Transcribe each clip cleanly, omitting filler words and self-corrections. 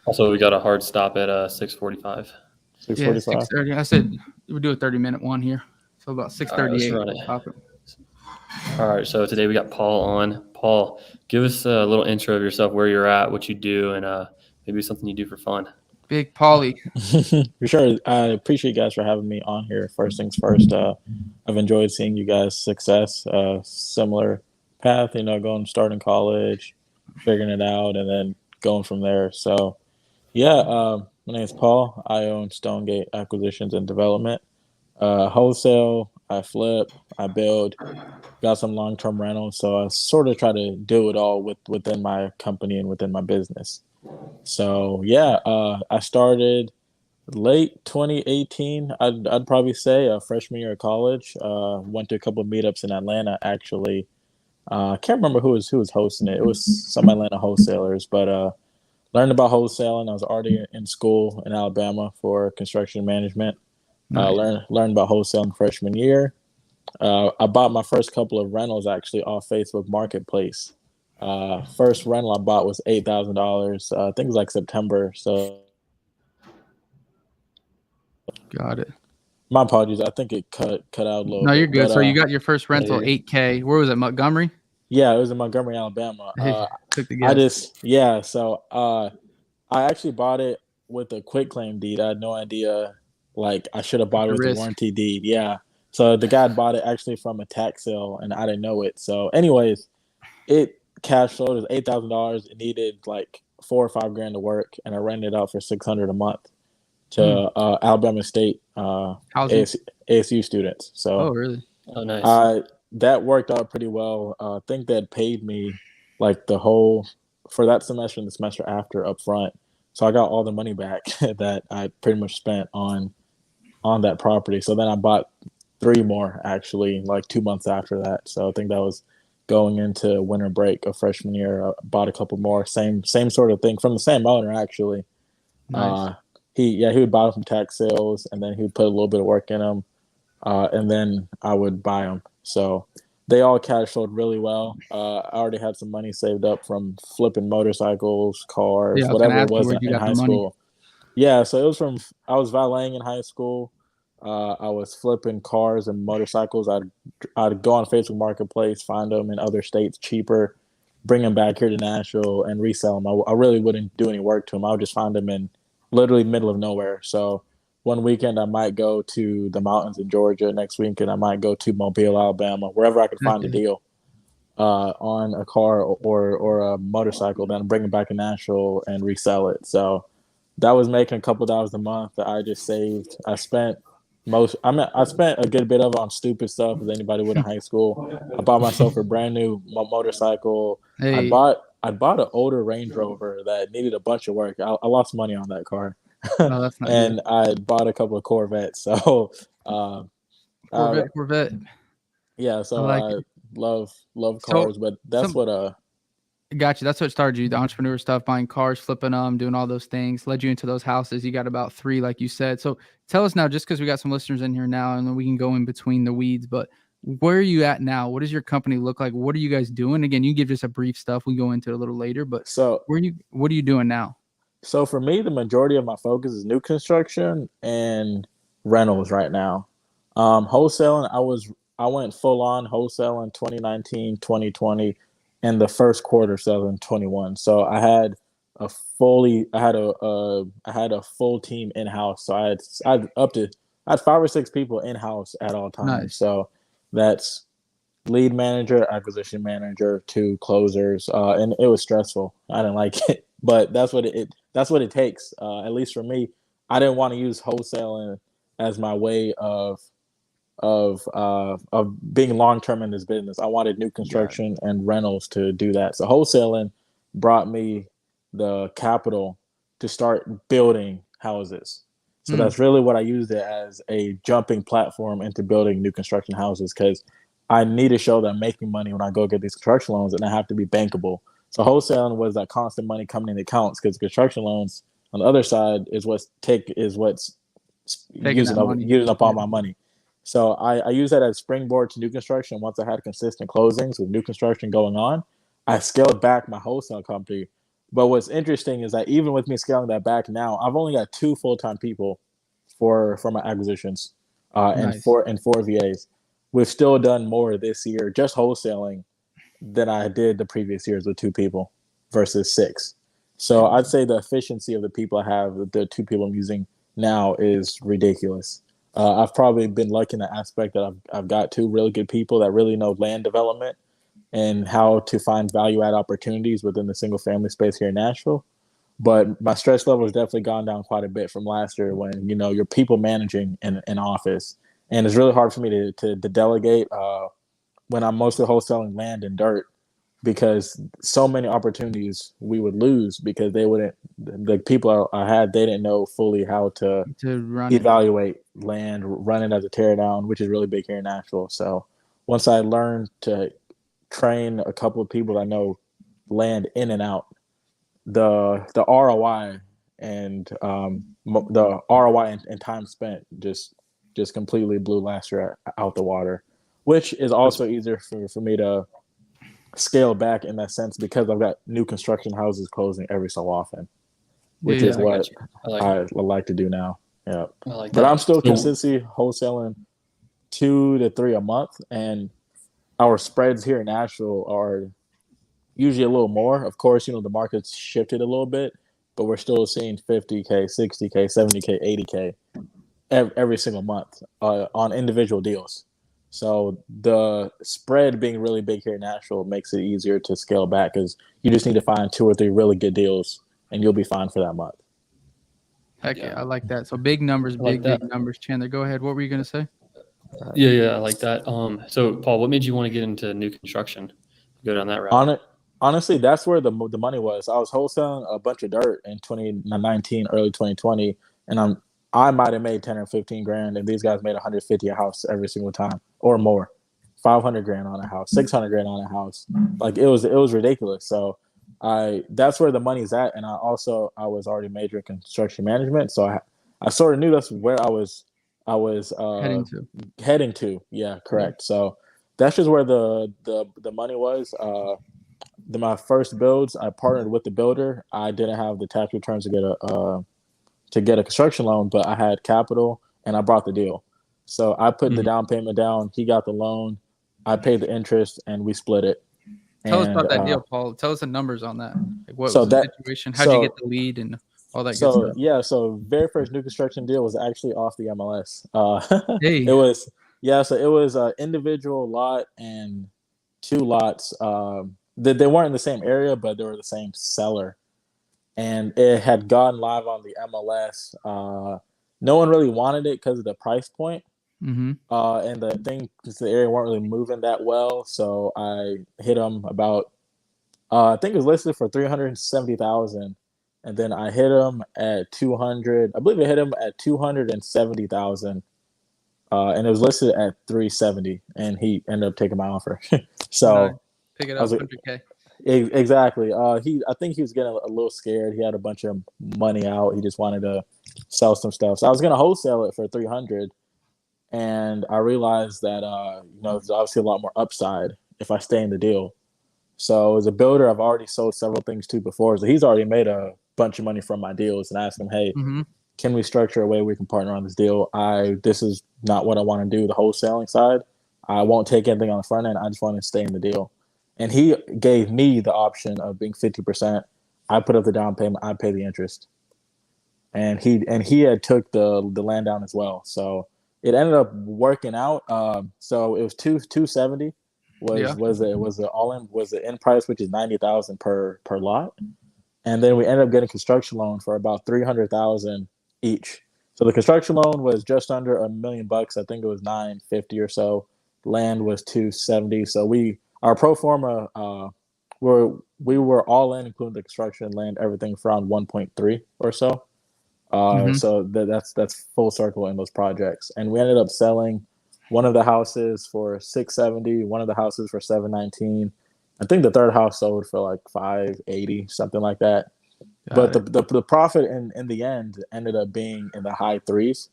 Also, we got a hard stop at 6:45. 6:45. 6:30. I said we do a 30-minute one here, so about All right, let's 6:38. run it. Stop it. All right, so today we got Paul on. Paul, give us a little intro of yourself, where you're at, what you do, and maybe something you do for fun. Big Paulie. For sure. I appreciate you guys for having me on here. First things first, I've enjoyed seeing you guys' success. Similar path, starting college, figuring it out, and then going from there. So, yeah, my name is Paul. I own Stonegate Acquisitions and Development. Wholesale, I flip, I build, got some long-term rentals. So I sort of try to do it all within my company and within my business. So, yeah, I started late 2018, I'd probably say, freshman year of college. Went to a couple of meetups in Atlanta, actually. I can't remember who was hosting it. It was some Atlanta wholesalers, but learned about wholesaling. I was already in school in Alabama for construction management. Nice. Learned about wholesaling freshman year. I bought my first couple of rentals actually off Facebook Marketplace. First rental I bought was $8,000. I think it was like September. So Got it. my apologies. I think it cut out a little No, bit. you're good. But, So you got your first rental, Yeah. 8K. Where was it? Montgomery? yeah, it was in Montgomery, Alabama. Took the I guess. so I actually bought it with a quit claim deed. I had no idea, like, I should have bought it The with a risk. warranty deed. Yeah. So the guy had bought it actually from a tax sale, and I didn't know it. So, anyways, it cash flowed. It was $8,000. It needed like 4 or 5 grand to work, and I rented it out for $600 a month to Alabama State Housing. ASU students. So, Oh, really? Oh, nice. that worked out pretty well. I think that paid me like the whole for that semester and the semester after up front. So I got all the money back that I pretty much spent on that property. So then I bought 3 more actually, like 2 months after that. So I think that was going into winter break of freshman year. I bought a couple more, same sort of thing from the same owner actually. Nice. He would buy them from tax sales, and then he would put a little bit of work in them, and then I would buy them. So they all cash flowed really well. I already had some money saved up from flipping motorcycles, cars, Yeah, I was gonna whatever it ask you was where you in got high the money. school. Yeah, so it was from I was valeting in high school. I was flipping cars and motorcycles. I'd go on Facebook Marketplace, find them in other states cheaper, bring them back here to Nashville and resell them. I really wouldn't do any work to them. I would just find them in literally middle of nowhere. So one weekend I might go to the mountains in Georgia. Next weekend I might go to Mobile, Alabama, wherever I could Heck find a yeah. deal on a car or a motorcycle. Then bring it back to Nashville and resell it. So that was making a couple dollars a month that I just saved. I spent a good bit of it on stupid stuff as anybody would in high school. I bought myself a brand new motorcycle. I Hey, bought I bought an older Range Rover that needed a bunch of work. I lost money on that car, no, that's not good. and I bought a couple of Corvettes. So, uh, uh, Corvette. yeah. I So like I it. love So cars, but that's some what got you. That's what started you, the entrepreneur stuff, buying cars, flipping them, doing all those things, led you into those houses. You got about 3, like you said. So tell us now, just because we got some listeners in here now, and then we can go in between the weeds. But where are you at now? What does your company look like? What are you guys doing? Again, you give just a brief stuff. We go into it a little later. But so what are you doing now? so for me, the majority of my focus is new construction and rentals right now. Wholesaling, I went full on wholesaling 2019, 2020, and the first quarter of 2021. So I had a full team in house. So I had 5 or 6 people in house at all times. Nice. So that's lead manager, acquisition manager, 2 closers, and it was stressful. I didn't like it, but that's what it takes. At least for me, I didn't want to use wholesaling as my way of being long term in this business. I wanted new Got it. construction and rentals to do that. So wholesaling brought me the capital to start building houses. So Hmm. that's really what I used it as, a jumping platform into building new construction houses, because I need to show that I'm making money when I go get these construction loans, and I have to be bankable. So wholesaling was that constant money coming in accounts, because construction loans on the other side is what's Taking that money. using up all Yeah. my money. So I use that as springboard to new construction. Once I had consistent closings with new construction going on, I scaled back my wholesale company But what's interesting is that even with me scaling that back now, I've only got 2 full-time people for my acquisitions, Nice. and four VAs. We've still done more this year just wholesaling than I did the previous years with 2 people versus 6. So I'd say the efficiency of the people I have, the 2 people I'm using now, is ridiculous. I've probably been lucky in the aspect that I've got 2 really good people that really know land development and how to find value add opportunities within the single family space here in Nashville. But my stress level has definitely gone down quite a bit from last year when, you're people managing in an office. And it's really hard for me to delegate when I'm mostly wholesaling land and dirt, because so many opportunities we would lose because the people I had, they didn't know fully how to To run it. evaluate land, run it as a teardown, which is really big here in Nashville. So once I learned to train a couple of people that know land in and out, the ROI and the ROI and time spent just completely blew last year out the water, which is also easier for me to scale back in that sense because I've got new construction houses closing every so often, which Yeah. is I what got you. I like I like to do now. Yeah, I like but that. I'm still So, consistently wholesaling 2 to 3 a month, and our spreads here in Nashville are usually a little more. Of course, the market's shifted a little bit, but we're still seeing 50K, 60K, 70K, 80K every single month on individual deals. So the spread being really big here in Nashville makes it easier to scale back because you just need to find 2 or 3 really good deals, and you'll be fine for that month. Heck yeah, Yeah. I like that. So big numbers, I like big that. numbers. Chandler, go ahead. What were you gonna say? Yeah, I like that. So Paul, what made you want to get into new construction? Go down that route. On it, honestly, that's where the money was. I was wholesaling a bunch of dirt in 2019, early 2020, and I might have made 10 or 15 grand, and these guys made 150 a house every single time or more, 500 grand on a house, 600 grand on a house. Like it was ridiculous. So that's where the money's at, and I was already majoring in construction management, so I sort of knew that's where I was Heading to. heading to. Yeah, correct. So that's just where the money was. My first builds, I partnered with the builder. I didn't have the tax returns to get a construction loan, but I had capital and I brought the deal. So I put the Mhm. down payment down. He got the loan. I paid the interest, and we split it. Tell us And about that deal, Paul. Tell us the numbers on that. Like, what so was the that situation? How'd you get so the lead and all that good so stuff? yeah, so very first new construction deal was actually off the MLS. Hey, It was so it was an individual lot and 2 lots. They weren't in the same area, but they were the same seller, and it had gone live on the MLS. No one really wanted it because of the price point, mm-hmm. and the area weren't really moving that well. So I hit them about. I think it was listed for 370,000, and then I hit him at 200. I believe I hit him at 270,000, and it was listed at 370, and he ended up taking my offer. Nice. So Pick it I up, was like, 100K. exactly. I think he was getting a little scared. He had a bunch of money out. He just wanted to sell some stuff. So I was gonna wholesale it for 300, and I realized that there's obviously a lot more upside if I stay in the deal. So as a builder, I've already sold several things to before. So he's already made a bunch of money from my deals, and I asked him, hey, Mm-hmm. can we structure a way we can partner on this deal? This is not what I want to do, the wholesaling side. I won't take anything on the front end. I just want to stay in the deal. And he gave me the option of being 50%. I put up the down payment, I pay the interest. And he had took the land down as well. So it ended up working out. So it was 270 Yeah. was the all in was the end price, which is 90,000 per lot. And then we ended up getting construction loan for about 300,000 each. So the construction loan was just under $1 million. I think it was 950 or so. Land was 270. So our pro forma we were all in, including the construction, land, everything, for around 1.3 or so. Mm-hmm. So that's full circle in those projects. And we ended up selling one of the houses for 670, one of the houses for 719. I think the third house sold for like 580, something like that. But Got it. the profit in the end ended up being in the high threes.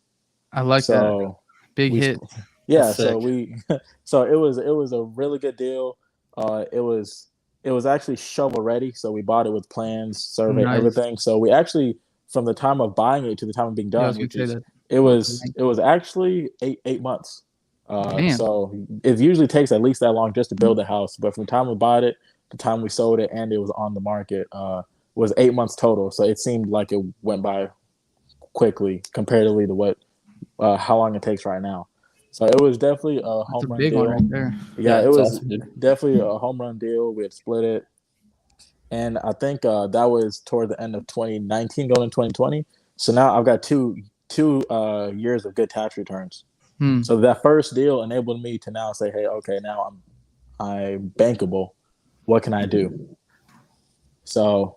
I like that. So Big we hit. yeah, That's so sick. so it was a really good deal. It was it was actually shovel ready. So we bought it with plans, survey, Nice. everything. So we actually, from the time of buying it to the time of being Yeah, I done, was gonna which say is that. it was actually eight months. Damn. So it usually takes at least that long just to build a house. But from the time we bought it, the time we sold it, and it was on the market, was 8 months total. So it seemed like it went by quickly comparatively to what how long it takes right now. So it was definitely a That's a home run big one deal. right there. Yeah, Yeah, it it's was awesome, dude. definitely a home run deal. We had split it, and I think that was toward the end of 2019, going into 2020. So now I've got two years of good tax returns. Hmm. So that first deal enabled me to now say, hey, okay, now I'm bankable. What can I do? So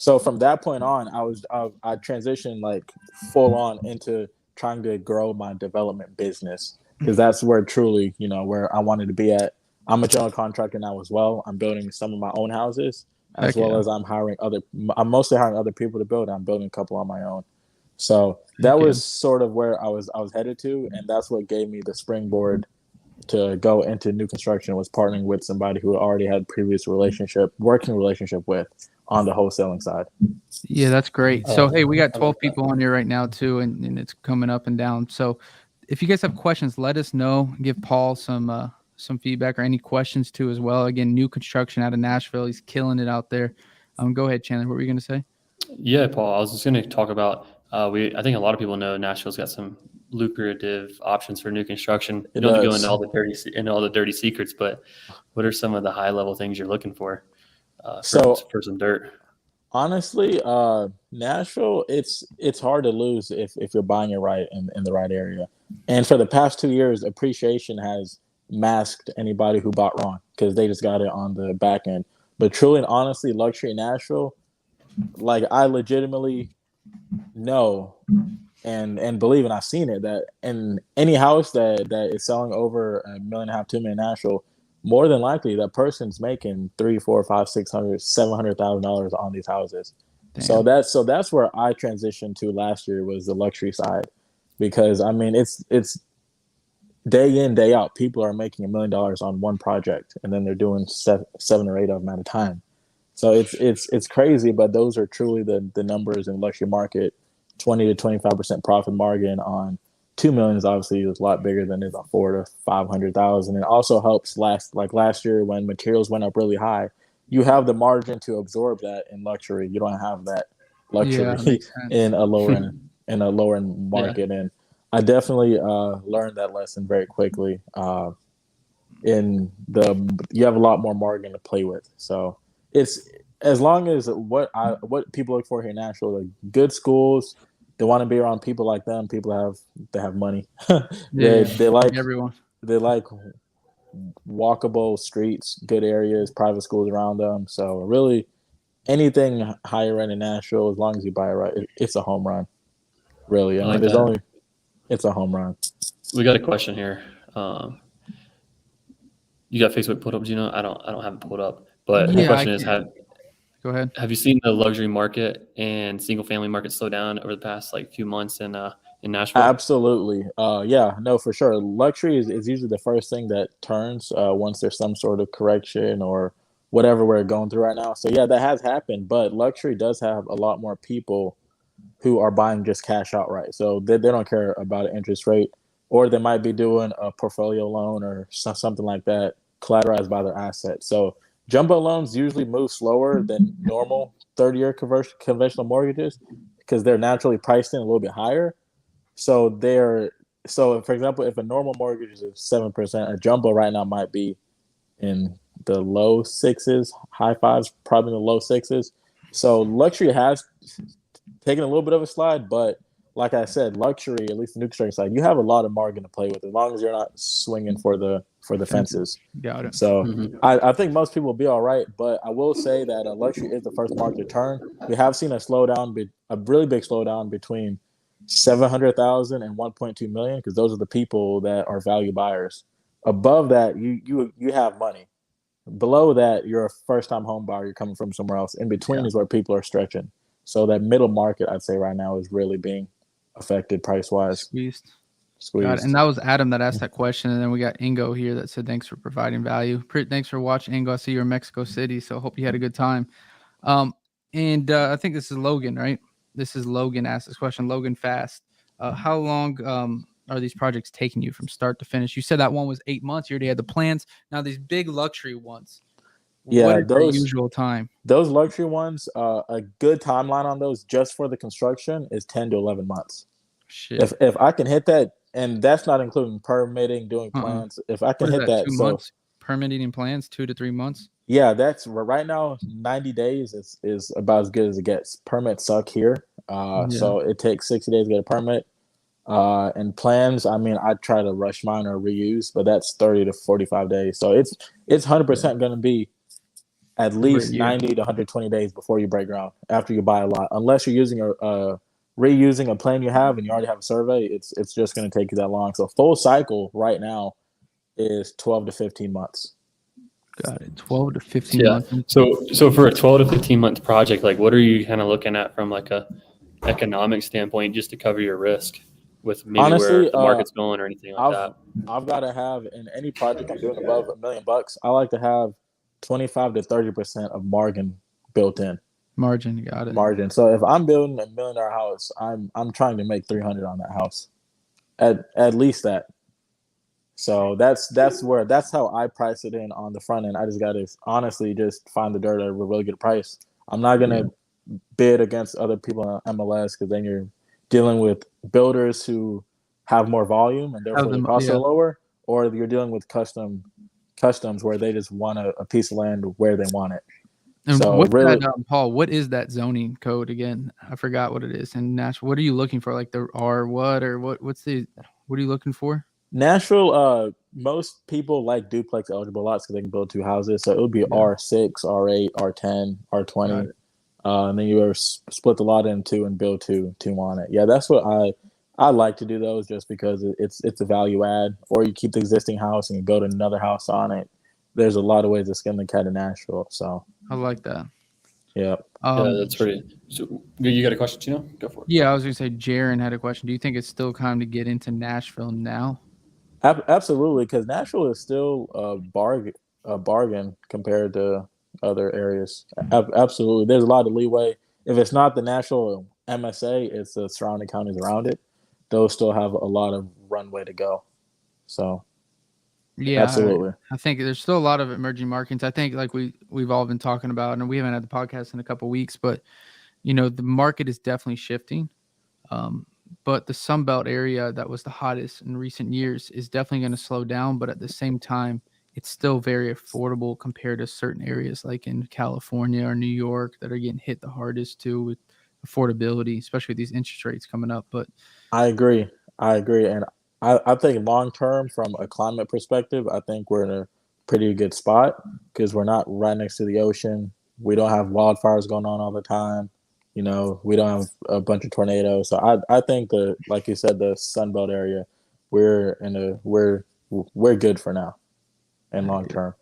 so from that point on, I transitioned like full on into trying to grow my development business because that's where truly, where I wanted to be at. I'm a general contractor now as well. I'm building some of my own houses as Heck well yeah. as I'm mostly hiring other people to build. I'm building a couple on my own. So Heck that yeah. was sort of where I was headed to, and that's what gave me the springboard to go into new construction, was partnering with somebody who already had previous working relationship with on the wholesaling side. Yeah, that's great. So, hey, we got I 12 like that. people on here right now too, and it's coming up and down. So, if you guys have questions, let us know. Give Paul some feedback or any questions too as well. Again, new construction out of Nashville. He's killing it out there. Go ahead, Chandler. What were you gonna say? Yeah, Paul, I was just going to talk about I think a lot of people know Nashville's got some lucrative options for new construction. You It don't have to go into does. all the dirty secrets, but what are some of the high level things you're looking for So for some dirt? honestly, Nashville, it's hard to lose if you're buying it right in the right area. And for the past 2 years, appreciation has masked anybody who bought wrong because they just got it on the back end. But truly and honestly, luxury in Nashville, like I legitimately know and believe, and I've seen it, that in any house that is selling over $1.5 million, 2 million Nashville, more than likely that person's making three, four, five, 600, $700,000 on these houses. So Damn. that's where I transitioned to last year, was the luxury side, because I mean it's day in, day out. People are making $1 million on one project, and then they're doing seven or eight of them at a time. So it's crazy, but those are truly the numbers in the luxury market. 20 to 25% profit margin on 2 million is obviously a lot bigger than is on 4 to 500,000. It also helps last year when materials went up really high. You have the margin to absorb that in luxury. You don't have that Yeah, that luxury makes sense. in a lower end Yeah, market. And I definitely learned that lesson very quickly. You have a lot more margin to play with. So it's, as long as what people look for here in Nashville, like good schools, they want to be around people like them. They have money. Yeah, They like like everyone. walkable streets, good areas, private schools around them. So really, anything higher end in Nashville, as long as you buy it right, it's a home run. Really, I I mean, like that. it's a home run. We got a question here. You got Facebook pulled up, Gino? I don't have it pulled up, but the Yeah, I question is, can. Go ahead. have you seen the luxury market and single family market slow down over the past like few months in Nashville? Absolutely. Yeah, no, for sure. Luxury is usually the first thing that turns once there's some sort of correction or whatever we're going through right now. So yeah, that has happened, but luxury does have a lot more people who are buying just cash outright. So they don't care about an interest rate, or they might be doing a portfolio loan or something like that, collateralized by their assets. So jumbo loans usually move slower than normal 30-year conventional mortgages because they're naturally priced in a little bit higher. So for example, if a normal mortgage is 7%, a jumbo right now might be in the low sixes, high fives, probably in the low sixes. So luxury has taken a little bit of a slide, but like I said, luxury, at least the new construction side, you have a lot of margin to play with as long as you're not swinging for the Fences. fences. Got it. So Hmm. I think most people will be all right, but I will say that luxury is the first market to turn. We have seen a really big slowdown between 700,000 and 1.2 million, because those are the people that are value buyers. Above that, you have money. Below that, you're a first time home buyer. You're coming from somewhere else. In between Yeah. is where people are stretching. So that middle market, I'd say right now, is really being affected price wise. Squeezed. squeezed. And that was Adam that asked that question, and then we got Ingo here that said thanks for providing value. Thanks for watching, Ingo. I see you're in Mexico City, so hope you had a good time. And I think this is Logan, right? This is Logan asked this question. Logan Fast. How long are these projects taking you from start to finish? You said that one was 8 months. You already had the plans. Now these big luxury ones. Yeah, what is the usual time? Those luxury ones, a good timeline on those just for the construction is 10 to 11 months. Shit. If I can hit that, and that's not including permitting, doing plans. If I can What is hit that, that, 2 so months? Permitting and plans, 2 to 3 months? yeah, that's right now. 90 days is about as good as it gets. Permits suck here, so it takes 60 days to get a permit. And plans, I mean, I try to rush mine or reuse, but that's 30 to 45 days. So it's 100% going to be at least 90 to 120 days before you break ground after you buy a lot, unless you're using reusing a plan you have and you already have a survey. It's just going to take you that long. So full cycle right now is 12 to 15 months. Got it. 12 to 15 months. So for a 12 to 15 month project, like what are you kind of looking at from like a economic standpoint just to cover your risk with maybe Honestly, where the market's going or anything like that? I've got to have in any project I'm doing above $1 million, I like to have 25 to 30% of margin built in. Got it. Margin. So if I'm building $1 million house, I'm trying to make 300 on that house, at least that. So that's how I price it in on the front end. I just got to honestly just find the dirt at a really good price. I'm not gonna bid against other people on MLS because then you're dealing with builders who have more volume and therefore the costs are lower, or you're dealing with customs where they just want a piece of land where they want it. And so what's really, that, Paul, what is that zoning code again? I forgot what it is. In Nashville, what are you looking for? Like the R what or what are you looking for? Nashville, most people like duplex eligible lots because they can build 2 houses. So it would be R6, R8, R10, R20. And then you ever split the lot in 2 and build two on it. Yeah, that's what I like to do those just because it's a value add. Or you keep the existing house and you build another house on it. There's a lot of ways to skin the cat in Nashville. So I like that. Yeah. Yeah, that's pretty. So you got a question, Gino? Go for it. Yeah, I was going to say Jaron had a question. Do you think it's still time to get into Nashville now? Absolutely, because Nashville is still a bargain compared to other areas. Absolutely, there's a lot of leeway. If it's not the Nashville MSA, it's the surrounding counties around it. Those still have a lot of runway to go. So, yeah, absolutely. I think there's still a lot of emerging markets. I think like we've all been talking about, and we haven't had the podcast in a couple of weeks, but the market is definitely shifting. But the Sunbelt area that was the hottest in recent years is definitely going to slow down. But at the same time, it's still very affordable compared to certain areas like in California or New York that are getting hit the hardest too with affordability, especially with these interest rates coming up. But I agree. And I think long term, from a climate perspective, I think we're in a pretty good spot because we're not right next to the ocean. We don't have wildfires going on all the time. We don't have a bunch of tornadoes. So I think like you said, the Sunbelt area, we're good for now and long term.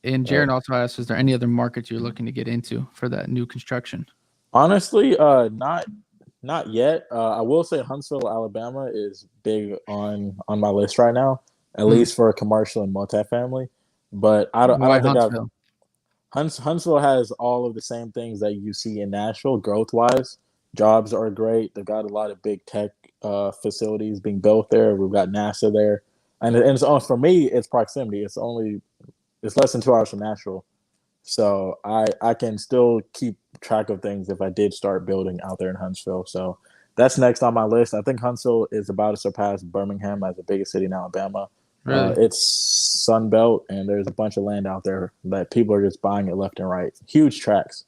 And Jaron also asked, is there any other markets you're looking to get into for that new construction? Honestly, not yet. I will say Huntsville, Alabama is big on my list right now, at least for a commercial and multifamily. But I don't think Huntsville has all of the same things that you see in Nashville growth-wise. Jobs are great. They've got a lot of big tech facilities being built there. We've got NASA there. And for me, it's proximity. It's less than 2 hours from Nashville. So I can still keep track of things if I did start building out there in Huntsville. So that's next on my list. I think Huntsville is about to surpass Birmingham as the biggest city in Alabama. Really? It's Sunbelt, and there's a bunch of land out there that people are just buying it left and right. Huge tracts.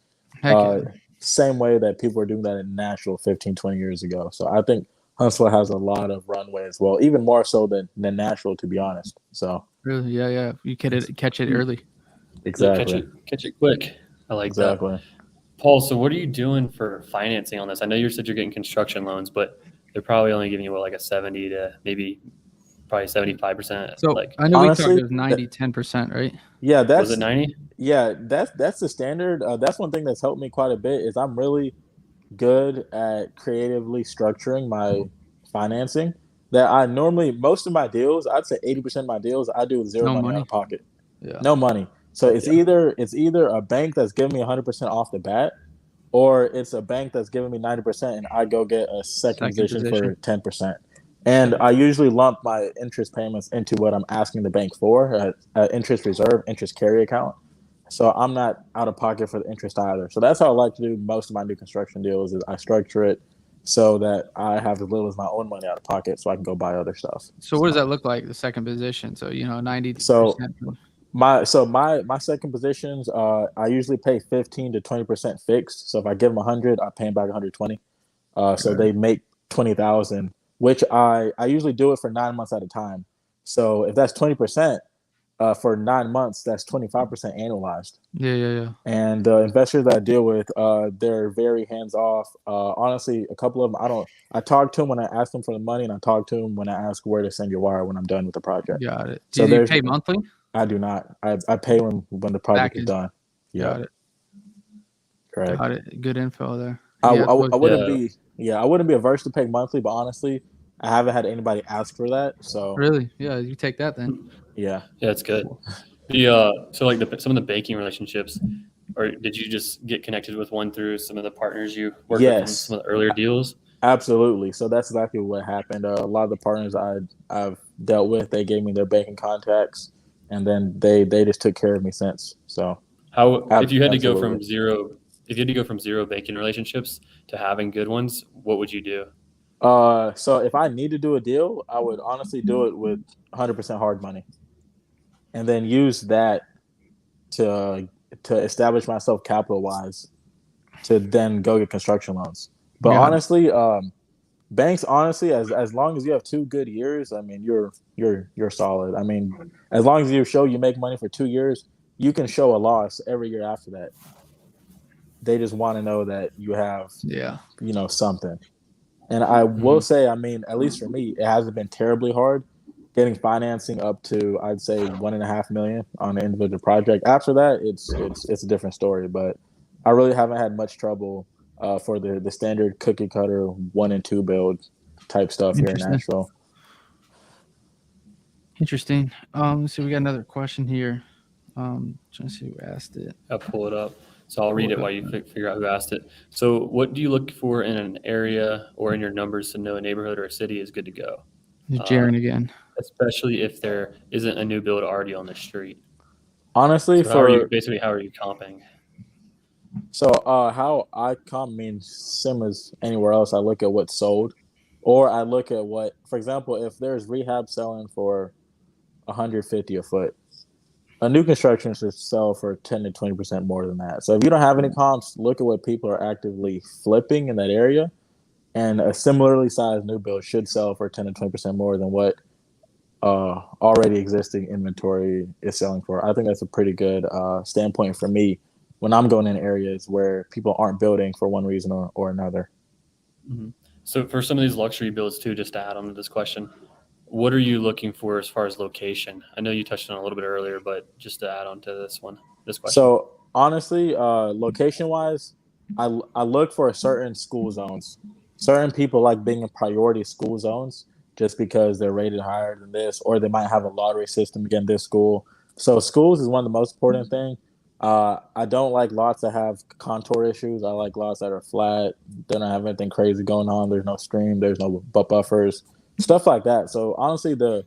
Same way that people were doing that in Nashville 15, 20 years ago. So I think Huntsville has a lot of runway as well, even more so than Nashville, to be honest. So really, yeah. You catch it early. Exactly. Yeah, catch it quick. I like that. Paul, so what are you doing for financing on this? I know you said you're getting construction loans, but they're probably only giving you like a 70 to maybe probably 75%. So I know honestly, we talked about 90, 10%, right? Yeah, was it 90? Yeah, that's the standard. That's one thing that's helped me quite a bit is I'm really good at creatively structuring my financing. that I normally, most of my deals, I'd say 80% of my deals, I do with zero No money out money? of pocket. Yeah. No money. So it's either a bank that's giving me 100% off the bat, or it's a bank that's giving me 90% and I go get a second position for 10%. And I usually lump my interest payments into what I'm asking the bank for, interest reserve, interest carry account. So I'm not out of pocket for the interest either. So that's how I like to do most of my new construction deals is I structure it so that I have as little as my own money out of pocket so I can go buy other stuff. So what does that look like, the second position? So, 90%. So my second positions, I usually pay 15 to 20% fixed. So if I give them 100, I pay them back 120. So they make 20,000, which I usually do it for 9 months at a time. So if that's 20%, for 9 months, that's 25% annualized. Yeah. And the investors that I deal with, they're very hands off. Honestly, a couple of them, I talk to them when I ask them for the money, and I talk to them when I ask where to send your wire when I'm done with the project. Got it. So Do you pay monthly? I do not. I pay when the project is done. Yeah. Got it. Correct. Got it. Good info there. I wouldn't be averse to paying monthly, but honestly, I haven't had anybody ask for that. So really, yeah, you take that then. Yeah, it's good. So like some of the banking relationships, or did you just get connected with one through some of the partners you worked with on some of the earlier deals? Absolutely. So that's exactly what happened. A lot of the partners I've dealt with, they gave me their banking contacts, and then they just took care of me since. So if you had to go from zero banking relationships to having good ones, what would you do? So if I need to do a deal, I would honestly do it with 100% hard money, and then use that to establish myself capital wise, to then go get construction loans. But honestly, banks, honestly, as long as you have 2 good years, I mean, you're solid. I mean, as long as you show you make money for 2 years, you can show a loss every year after that. They just want to know that you have, something. And I will say, I mean, at least for me, it hasn't been terribly hard getting financing up to, I'd say, $1.5 million on an individual project. After that, it's a different story. But I really haven't had much trouble for the standard cookie cutter 1 and 2 build type stuff here in Nashville. Interesting. So we got another question here. Trying to see who asked it. I'll pull it up. So I'll read it while you figure out who asked it. So what do you look for in an area or in your numbers to know a neighborhood or a city is good to go? Jaron again. Especially if there isn't a new build already on the street. Honestly, so how are you comping? So how I comp means same as anywhere else. I look at what's sold, or I look at what, for example, if there's rehab selling for $150 a foot, a new construction should sell for 10 to 20% more than that. So if you don't have any comps, look at what people are actively flipping in that area, and a similarly sized new build should sell for 10 to 20% more than what already existing inventory is selling for. I think that's a pretty good standpoint for me when I'm going in areas where people aren't building for one reason or another. Mm-hmm. So for some of these luxury builds too, just to add on to this question, what are you looking for as far as location? I know you touched on it a little bit earlier, but just to add on to this question. So honestly, location-wise, I look for certain school zones. Certain people like being in priority school zones just because they're rated higher than this, or they might have a lottery system to get in this school. So schools is one of the most important things. I don't like lots that have contour issues. I like lots that are flat. They don't have anything crazy going on. There's no stream. There's no buffers. Stuff like that. So honestly, the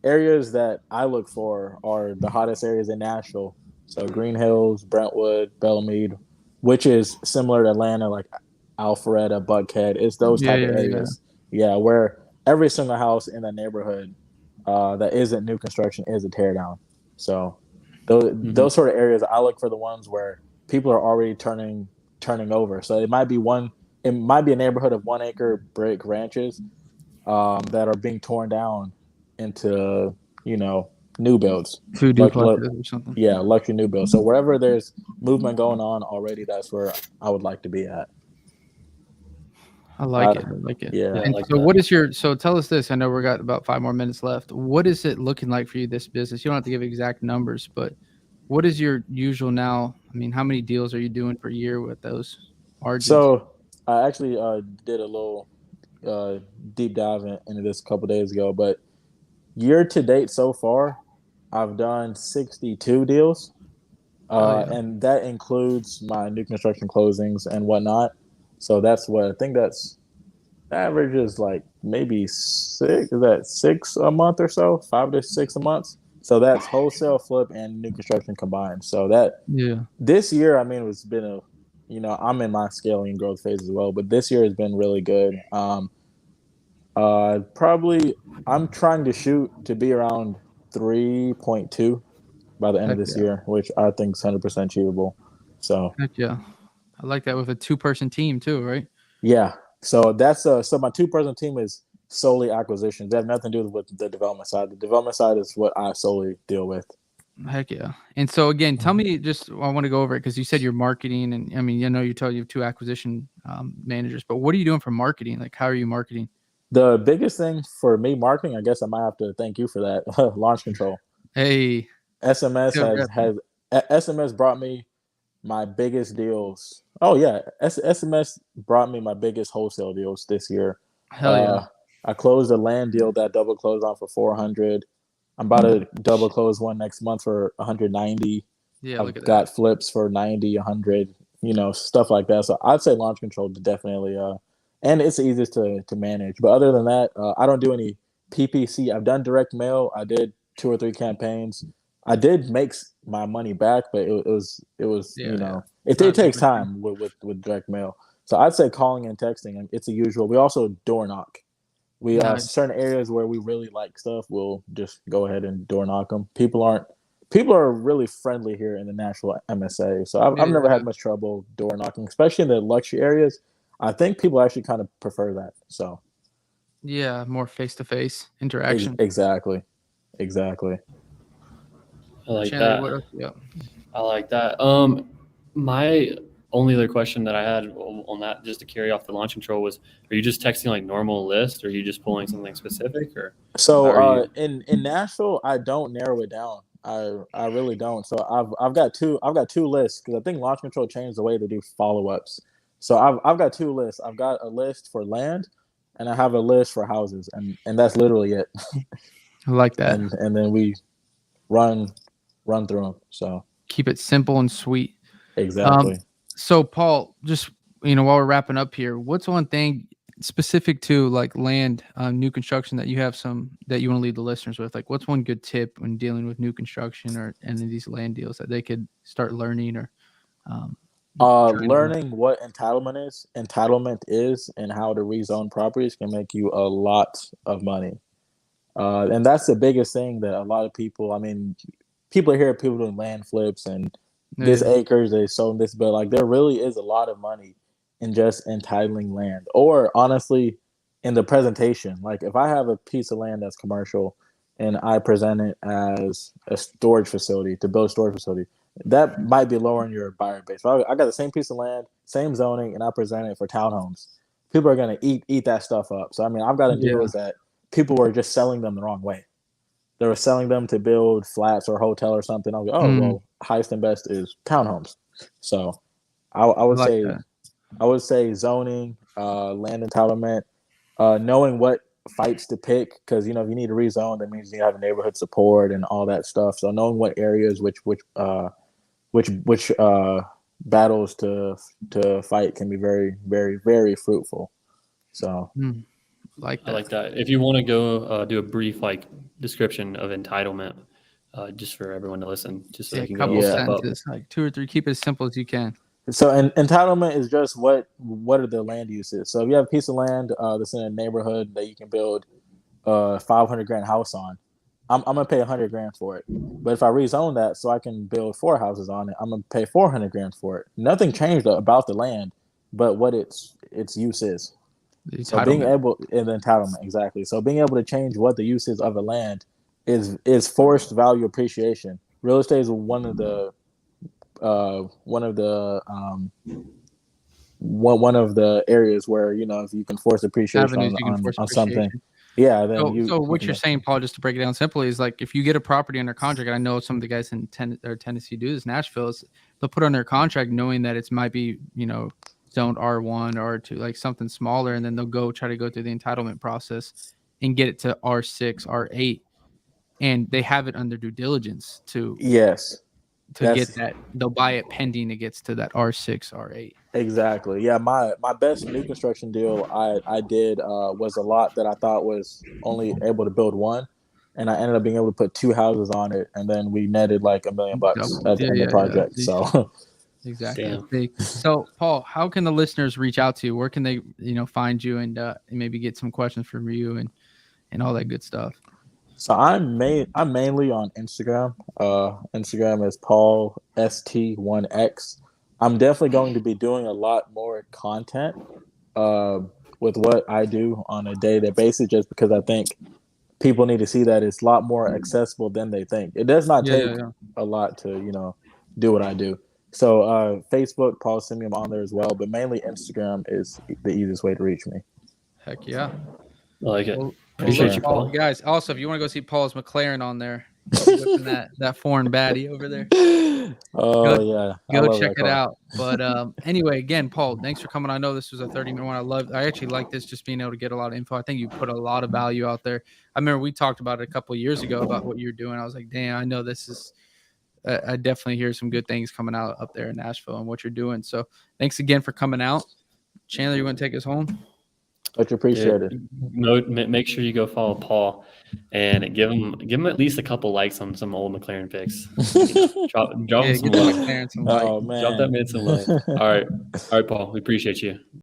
areas that I look for are the hottest areas in Nashville. So Green Hills, Brentwood, Belmead, which is similar to Atlanta, like Alpharetta, Buckhead. It's those type of areas. Yeah, where every single house in that neighborhood that isn't new construction is a teardown. So those sort of areas, I look for the ones where people are already turning over. So it might be a neighborhood of 1 acre brick ranches that are being torn down into, new builds. 2 duplexes or something. Yeah, luxury new builds. So wherever there's movement going on already, that's where I would like to be at. I like it. Yeah. And so so tell us this. I know we got about 5 more minutes left. What is it looking like for you, this business? You don't have to give exact numbers, but what is your usual now? I mean, how many deals are you doing per year with those margins? So I actually did a little deep dive into this a couple days ago, but year to date so far, I've done 62 deals, Yeah. and that includes my new construction closings and whatnot. So that's what I think that's average is like maybe six. Is that 6 a month or so? 5 to 6 a month. So that's wholesale, flip, and new construction combined. So that Yeah. this year, I mean, it's been I'm in my scaling and growth phase as well, but this year has been really good. Probably I'm trying to shoot to be around 3.2 by the end of Heck this yeah. year, which I think is 100% achievable. So Heck yeah. I like that with a 2-person team too, right? yeah, so that's so my 2-person team is solely acquisitions. They have nothing to do with the development side. The development side is what I solely deal with. Heck yeah. And so again, tell me just, I want to go over it because you said you're marketing, and I mean, you tell you have 2 acquisition managers, but what are you doing for marketing? Like, how are you marketing? The biggest thing for me marketing, I guess I might have to thank you for that. Launch control. Hey, SMS SMS brought me my biggest deals. Oh yeah, SMS brought me my biggest wholesale deals this year. hell yeah. I closed a land deal that double closed on for 400. I'm about to double close one next month for 190. Yeah, I've look at got that. flips for 90, 100, stuff like that. So I'd say launch control definitely, and it's the easiest to manage. But other than that, I don't do any PPC. I've done direct mail. I did 2 or 3 campaigns. I did make my money back, but it was Yeah, yeah. it Not takes super true. time with direct mail. So I'd say calling and texting. It's a usual. We also door knock. We Nice. certain areas where we really like stuff, we'll just go ahead and door knock them. People are really friendly here in the Nashville MSA, so I've never Yeah. had much trouble door knocking, especially in the luxury areas. I think people actually kind of prefer that. So Yeah, more face-to-face interaction. exactly. I like Chandler, what that. else? Yeah. I like that. My only other question that I had on that, just to carry off the launch control, was: are you just texting like normal list, or are you just pulling something specific, or how So are you? in Nashville, I don't narrow it down. I really don't. So I've got 2 lists because I think launch control changed the way they do follow ups. So I've got 2 lists. I've got a list for land, and I have a list for houses, and that's literally it. I like that. And then we run through them. So Keep it simple and sweet. exactly. So Paul, just while we're wrapping up here, what's one thing specific to like land, new construction that you have some that you want to leave the listeners with? Like, what's one good tip when dealing with new construction or any of these land deals that they could start learning or trying to do? Learning what entitlement is, and how to rezone properties can make you a lot of money. And that's the biggest thing that a lot of people. I mean, people hear people doing land flips and this Yeah. acres they sold this, but like there really is a lot of money in just entitling land, or honestly, in the presentation. Like if I have a piece of land that's commercial, and I present it as a storage facility to build a storage facility, that might be lowering your buyer base. If I got the same piece of land, same zoning, and I present it for townhomes, people are gonna eat that stuff up. So I mean, I've got a deal Yeah. is that people were just selling them the wrong way. They were selling them to build flats or a hotel or something. I was like, oh Mm, well, highest and best is townhomes. So I like that. I would say zoning, land entitlement, knowing what fights to pick, because if you need to rezone, that means you have neighborhood support and all that stuff. So knowing what areas, which battles to fight can be very, very, very fruitful. So Mm, like I that. like that. If you want to go do a brief like description of entitlement, just for everyone to listen, just so Yeah, they a can go couple step up. sentences, like 2 or 3. Keep it as simple as you can. So entitlement is just what are the land uses. So if you have a piece of land that's in a neighborhood that you can build a 500 grand house on, I'm gonna pay 100 grand for it. But if I rezone that so I can build 4 houses on it, I'm gonna pay 400 grand for it. Nothing changed about the land, but what its use is. The So being entitlement. able in the entitlement, exactly. So being able to change what the use is of a land is forced value appreciation. Real estate is one of the one of the areas where if you can force appreciation Avenues you can force on something, appreciation. yeah, then So what you you're know saying, Paul, just to break it down simply, is like if you get a property under contract, and I know some of the guys in Tennessee do this, Nashville, is they'll put on their contract knowing that it might be, zoned R1 or R2, like something smaller, and then they'll try to go through the entitlement process and get it to R6, R8, and they have it under due diligence to get that. They'll buy it pending it gets to that R6, R8. Exactly. Yeah, my best new construction deal I did was a lot that I thought was only able to build one, and I ended up being able to put 2 houses on it, and then we netted like $1 million at the end of the project. So exactly. So Paul, how can the listeners reach out to you? Where can they find you and maybe get some questions from you and all that good stuff? So I'm mainly on Instagram. Instagram is Paul ST1X. I'm definitely going to be doing a lot more content with what I do on a day-to-day basis, just because I think people need to see that it's a lot more accessible than they think. It does not take a lot to do what I do. So Facebook, Paul Simiyu, I'm on there as well, but mainly Instagram is the easiest way to reach me. Heck yeah. I like it. Appreciate you, Paul. Guys, also, if you want to go see Paul's McLaren on there, that foreign baddie over there. Go check it out. But anyway, again, Paul, thanks for coming. I know this was a 30-minute one. I actually like this, just being able to get a lot of info. I think you put a lot of value out there. I remember we talked about it a couple of years ago about what you're doing. I was like, damn, I know this is I definitely hear some good things coming out up there in Nashville and what you're doing. So thanks again for coming out. Chandler, you want to take us home? Much appreciated. Make sure you go follow Paul and give him at least a couple likes on some old McLaren pics. Drop him some love. Oh, Drop that man some love. All right, Paul. We appreciate you.